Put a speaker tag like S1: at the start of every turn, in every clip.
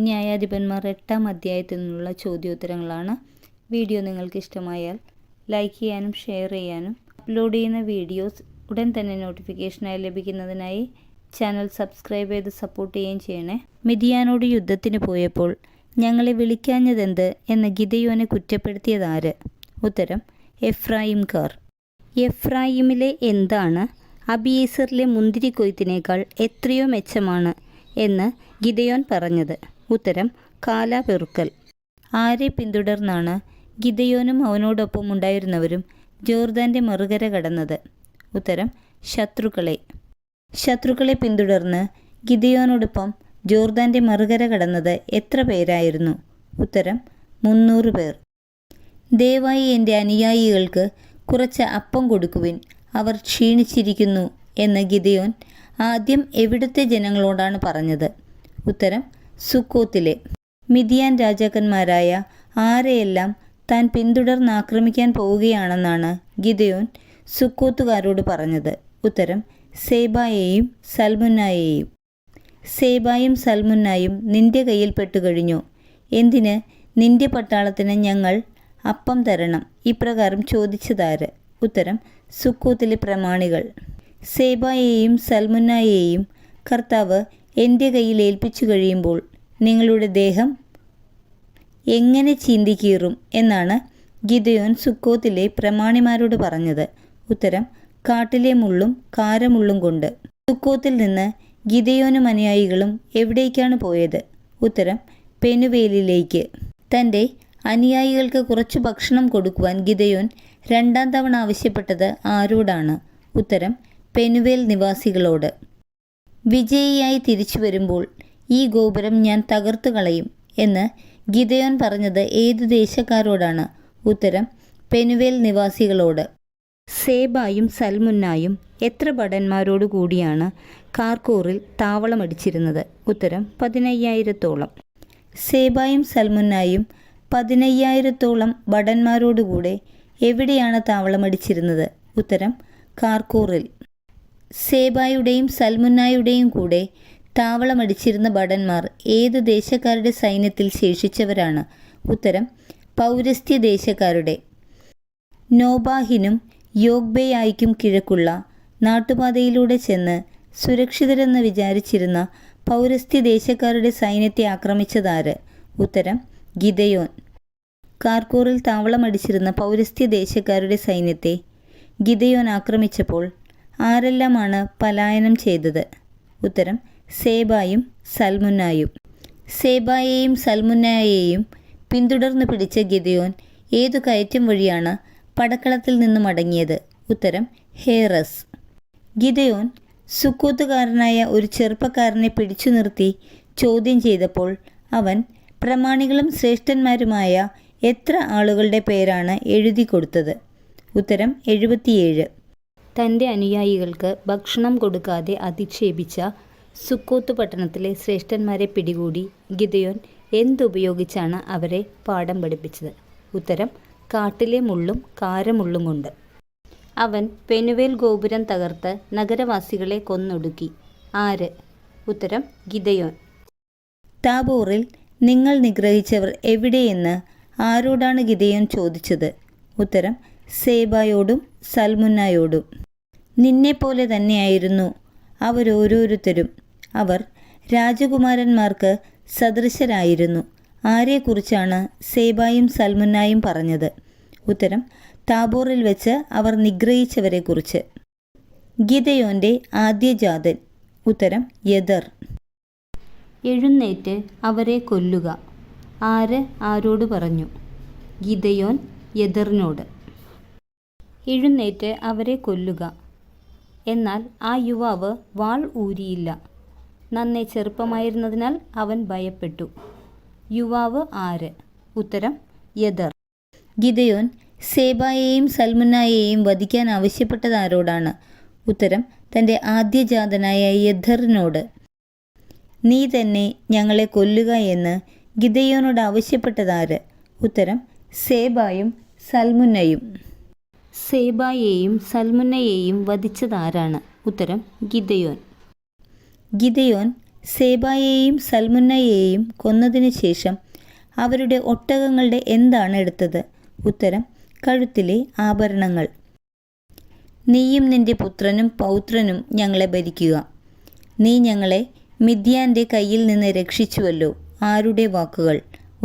S1: ന്യായാധിപന്മാർ 8-ാം അധ്യായത്തിൽ നിന്നുള്ള ചോദ്യോത്തരങ്ങളാണ്. വീഡിയോ നിങ്ങൾക്ക് ഇഷ്ടമായാൽ ലൈക്ക് ചെയ്യാനും ഷെയർ ചെയ്യാനും അപ്ലോഡ് ചെയ്യുന്ന വീഡിയോസ് ഉടൻ തന്നെ നോട്ടിഫിക്കേഷനായി ലഭിക്കുന്നതിനായി ചാനൽ സബ്സ്ക്രൈബ് ചെയ്ത് സപ്പോർട്ട് ചെയ്യുകയും ചെയ്യണേ. മിദിയാനോട് യുദ്ധത്തിന് പോയപ്പോൾ ഞങ്ങളെ വിളിക്കാഞ്ഞതെന്ത് എന്ന് ഗിദെയോനെ കുറ്റപ്പെടുത്തിയതാര്? ഉത്തരം എഫ്രായിംകാർ. എഫ്രായിമിലെ എന്താണ് അബിയേസറിലെ മുന്തിരിക്കൊയ്ത്തിനേക്കാൾ എത്രയോ മെച്ചമാണ് എന്ന് ഗിദെയോൻ പറഞ്ഞത്? ഉത്തരം കാലാപെറുക്കൽ. ആരെ പിന്തുടർന്നാണ് ഗിദെയോനും അവനോടൊപ്പം ഉണ്ടായിരുന്നവരും ജോർദാൻ്റെ മറുകര കടന്നത്? ഉത്തരം ശത്രുക്കളെ. ശത്രുക്കളെ പിന്തുടർന്ന് ഗിദെയോനോടൊപ്പം ജോർദാൻ്റെ മറുകര കടന്നത് എത്ര പേരായിരുന്നു? ഉത്തരം 300 പേർ. ദയവായി എൻ്റെ അനുയായികൾക്ക് കുറച്ച് അപ്പം കൊടുക്കുവിൻ, അവർ ക്ഷീണിച്ചിരിക്കുന്നു എന്ന് ഗിദെയോൻ ആദ്യം എവിടുത്തെ ജനങ്ങളോടാണ് പറഞ്ഞത്? ഉത്തരം സുക്കോത്തിലെ. മിദിയാൻ രാജാക്കന്മാരായ ആരെയെല്ലാം താൻ പിന്തുടർന്ന് ആക്രമിക്കാൻ പോവുകയാണെന്നാണ് ഗിദെയോൻ സുക്കോത്തുകാരോട് പറഞ്ഞത്? ഉത്തരം സേബായെയും സൽമുന്നായെയും. സേബായും സൽമുന്നായും നിന്റെ കയ്യിൽ പെട്ടുകഴിഞ്ഞു. എന്തിന് നിന്റെ പട്ടാളത്തിന് ഞങ്ങൾ അപ്പം തരണം? ഇപ്രകാരം ചോദിച്ചതാര്? ഉത്തരം സുക്കോത്തിലെ പ്രമാണികൾ. സേബായെയും സൽമുന്നായെയും കർത്താവ് എൻ്റെ കയ്യിൽ ഏൽപ്പിച്ചു കഴിയുമ്പോൾ നിങ്ങളുടെ ദേഹം എങ്ങനെ ചീന്തിക്കീറും എന്നാണ് ഗിദെയോൻ സുക്കോത്തിലെ പ്രമാണിമാരോട് പറഞ്ഞത്? ഉത്തരം കാട്ടിലെ മുള്ളും കാരമുള്ളും കൊണ്ട്. സുക്കോത്തിൽ നിന്ന് ഗിദെയോനും അനുയായികളും എവിടേക്കാണ് പോയത്? ഉത്തരം പെനുവേലിലേക്ക്. തൻ്റെ അനുയായികൾക്ക് കുറച്ചു ഭക്ഷണം കൊടുക്കുവാൻ ഗിദെയോൻ 2ാം തവണ ആവശ്യപ്പെട്ടത് ആരോടാണ്? ഉത്തരം പെനുവേൽ നിവാസികളോട്. വിജയിയായി തിരിച്ചു വരുമ്പോൾ ഈ ഗോപുരം ഞാൻ തകർത്തു കളയും എന്ന് ഗിദെയോൻ പറഞ്ഞത് ഏതു ദേശക്കാരോടാണ്? ഉത്തരം പെനുവേൽ നിവാസികളോട്. സേബായും സൽമുന്നായും എത്ര ഭടന്മാരോടു കൂടിയാണ് കാർക്കോറിൽ താവളമടിച്ചിരുന്നത്? ഉത്തരം 15,000-ഓളം. സേബായും സൽമുന്നായും 15,000-ഓളം ഭടന്മാരോടുകൂടെ എവിടെയാണ് താവളമടിച്ചിരുന്നത്? ഉത്തരം കാർക്കോറിൽ. സേബായുടെയും സൽമുന്നായുടെയും കൂടെ താവളമടിച്ചിരുന്ന ഭടന്മാർ ഏത് ദേശക്കാരുടെ സൈന്യത്തിൽ ശേഷിച്ചവരാണ്? ഉത്തരം പൗരസ്ത്യ ദേശക്കാരുടെ. നോബാഹിനും യോഗ്ബെയായിക്കും കിഴക്കുള്ള നാട്ടുപാതയിലൂടെ ചെന്ന് സുരക്ഷിതരെന്ന് വിചാരിച്ചിരുന്ന പൗരസ്ത്യ ദേശക്കാരുടെ സൈന്യത്തെ ആക്രമിച്ചതാര്? ഉത്തരം ഗിദെയോൻ. കാർക്കോറിൽ താവളമടിച്ചിരുന്ന പൗരസ്ത്യ ദേശക്കാരുടെ സൈന്യത്തെ ഗിദെയോൻ ആക്രമിച്ചപ്പോൾ ആരെല്ലാമാണ് പലായനം ചെയ്തത്? ഉത്തരം സേബായും സൽമുന്നായും. സേബായെയും സൽമുന്നായെയും പിന്തുടർന്ന് പിടിച്ച ഗിദെയോൻ ഏതു കയറ്റം വഴിയാണ് പടക്കളത്തിൽ നിന്നും മടങ്ങിയത്? ഉത്തരം ഹേറസ്. ഗിദെയോൻ സുക്കോത്തുകാരനായ ഒരു ചെറുപ്പക്കാരനെ പിടിച്ചു നിർത്തി ചോദ്യം ചെയ്തപ്പോൾ അവൻ പ്രമാണികളും ശ്രേഷ്ഠന്മാരുമായ എത്ര ആളുകളുടെ പേരാണ് എഴുതി കൊടുത്തത്? ഉത്തരം 77. തൻ്റെ അനുയായികൾക്ക് ഭക്ഷണം കൊടുക്കാതെ അധിക്ഷേപിച്ച സുക്കോത്ത് പട്ടണത്തിലെ ശ്രേഷ്ഠന്മാരെ പിടികൂടി ഗിദെയോൻ എന്തുപയോഗിച്ചാണ് അവരെ പാഠം പഠിപ്പിച്ചത്? ഉത്തരം കാട്ടിലെ മുള്ളും കാരമുള്ളും കൊണ്ട്. അവൻ പെനുവേൽ ഗോപുരം തകർത്ത് നഗരവാസികളെ കൊന്നൊടുക്കി. ആര്? ഉത്തരം ഗിദെയോൻ. താബോറിൽ നിങ്ങൾ നിഗ്രഹിച്ചവർ എവിടെയെന്ന് ആരോടാണ് ഗിദെയോൻ ചോദിച്ചത്? ഉത്തരം സേബായോടും സൽമുന്നായോടും. നിന്നെപ്പോലെ തന്നെയായിരുന്നു അവരോരോരുത്തരും. അവർ രാജകുമാരന്മാർക്ക് സദൃശരായിരുന്നു. ആരെക്കുറിച്ചാണ് സേബായും സൽമുന്നായും പറഞ്ഞത്? ഉത്തരം താബോറിൽ വെച്ച് അവർ നിഗ്രഹിച്ചവരെക്കുറിച്ച്. ഗിദെയോൻ്റെ ആദ്യജാതൻ? ഉത്തരം യെതർ. എഴുന്നേറ്റ് അവരെ കൊല്ലുക. ആര് ആരോട് പറഞ്ഞു? ഗിദെയോൻ യെതറിനോട്. എഴുന്നേറ്റ് അവരെ കൊല്ലുക. എന്നാൽ ആ യുവാവ് വാൾ ഊരിയില്ല. നന്നേ ചെറുപ്പമായിരുന്നതിനാൽ അവൻ ഭയപ്പെട്ടു. യുവാവ് ആര്? ഉത്തരം യെതർ. ഗിദെയോൻ സേബായെയും സൽമുന്നായെയും വധിക്കാൻ ആവശ്യപ്പെട്ടത് ആരോടാണ്? ഉത്തരം തൻ്റെ ആദ്യജാതനായ യെതറിനോട്. നീ തന്നെ ഞങ്ങളെ കൊല്ലുക എന്ന് ഗിദെയോനോട് ആവശ്യപ്പെട്ടതാര്? ഉത്തരം സേബായും സൽമുന്നയും. സേബായെയും സൽമുന്നയെയും വധിച്ചതാരാണ്? ഉത്തരം ഗിദെയോൻ. ഗിദെയോൻ സേബായെയും സൽമുന്നയെയും കൊന്നതിന് ശേഷം അവരുടെ ഒട്ടകങ്ങളുടെ എന്താണ് എടുത്തത്? ഉത്തരം, കഴുത്തിലെ ആഭരണങ്ങൾ. നീയും നിന്റെ പുത്രനും പൗത്രനും ഞങ്ങളെ ഭരിക്കുക. നീ ഞങ്ങളെ മിദ്യാൻ്റെ കയ്യിൽ നിന്ന് രക്ഷിച്ചുവല്ലോ. ആരുടെ വാക്കുകൾ?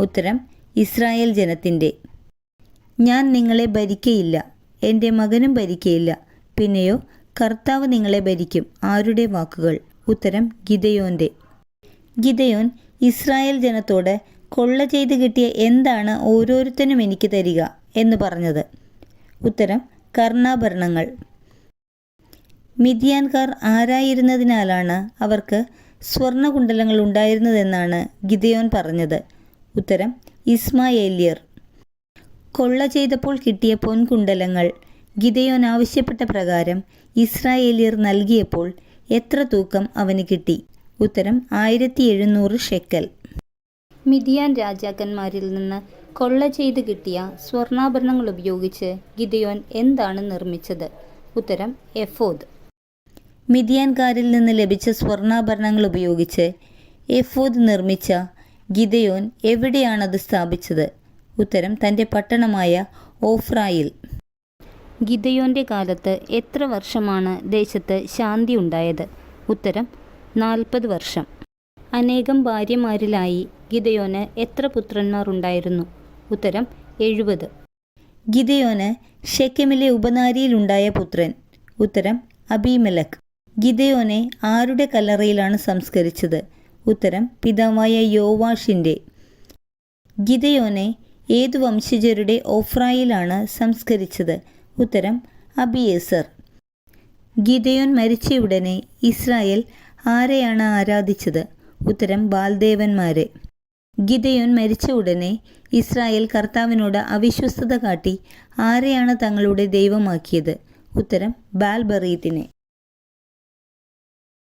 S1: ഉത്തരം, ഇസ്രായേൽ ജനത്തിൻ്റെ. ഞാൻ നിങ്ങളെ ഭരിക്കയില്ല, എൻ്റെ മകനും ഭരിക്കയില്ല, പിന്നെയോ കർത്താവ് നിങ്ങളെ ഭരിക്കും. ആരുടെ വാക്കുകൾ? ഉത്തരം, ഗിദെയോൻ്റെ. ഗിദെയോൻ ഇസ്രായേൽ ജനത്തോട് കൊള്ള ചെയ്ത് കിട്ടിയ എന്താണ് ഓരോരുത്തരും എനിക്ക് തരിക എന്ന് പറഞ്ഞത്? ഉത്തരം, കർണാഭരണങ്ങൾ. മിദ്യാൻകാർ ആരായിരുന്നതിനാലാണ് അവർക്ക് സ്വർണ്ണകുണ്ടലങ്ങൾ ഉണ്ടായിരുന്നതെന്നാണ് ഗിദെയോൻ പറഞ്ഞത്? ഉത്തരം, ഇസ്മായേല്യർ. കൊള്ള ചെയ്തപ്പോൾ കിട്ടിയ പൊൻകുണ്ടലങ്ങൾ ഗിദെയോൻ ആവശ്യപ്പെട്ട പ്രകാരം ഇസ്രായേല്യർ നൽകിയപ്പോൾ എത്ര തൂക്കം അവന് കിട്ടി? ഉത്തരം, 1700 ഷെക്കൽ. മിദ്യാൻ രാജാക്കന്മാരിൽ നിന്ന് കൊള്ള ചെയ്ത് കിട്ടിയ സ്വർണ്ണാഭരണങ്ങൾ ഉപയോഗിച്ച് ഗിദെയോൻ എന്താണ് നിർമ്മിച്ചത്? ഉത്തരം, എഫോദ്. മിദ്യാൻകാരിൽ നിന്ന് ലഭിച്ച സ്വർണ്ണാഭരണങ്ങൾ ഉപയോഗിച്ച് എഫോദ് നിർമ്മിച്ച ഗിദെയോൻ എവിടെയാണത് സ്ഥാപിച്ചത്? ഉത്തരം, തൻ്റെ പട്ടണമായ ഓഫ്രായിൽ. ഗിദെയോൻ്റെ കാലത്ത് എത്ര വർഷമാണ് ദേശത്ത് ശാന്തി ഉണ്ടായത്? ഉത്തരം, 40 വർഷം. അനേകം ഭാര്യമാരിലായി ഗിദെയോന് എത്ര പുത്രന്മാർ ഉണ്ടായിരുന്നു? ഉത്തരം, 70. ഗിദെയോന് ഷെക്കെമിലെ ഉപനാരിയിലുണ്ടായ പുത്രൻ? ഉത്തരം, അബീമലക്. ഗിദെയോനെ ആരുടെ കല്ലറയിലാണ് സംസ്കരിച്ചത്? ഉത്തരം, പിതാവായ യോവാഷിൻ്റെ. ഗിദെയോനെ ഏതു വംശജരുടെ ഓഫ്രായിലാണ് സംസ്കരിച്ചത്? ഉത്തരം, അബിയേസർ. ഗിദെയോൻ മരിച്ചയുടനെ ഇസ്രായേൽ ആരെയാണ് ആരാധിച്ചത്? ഉത്തരം, ബാൽദേവന്മാരെ. ഗിദെയോൻ മരിച്ച ഉടനെ ഇസ്രായേൽ കർത്താവിനോട് അവിശ്വസ്തത കാട്ടി ആരെയാണ് തങ്ങളുടെ ദൈവമാക്കിയത്? ഉത്തരം, ബാൽബറീത്തിനെ.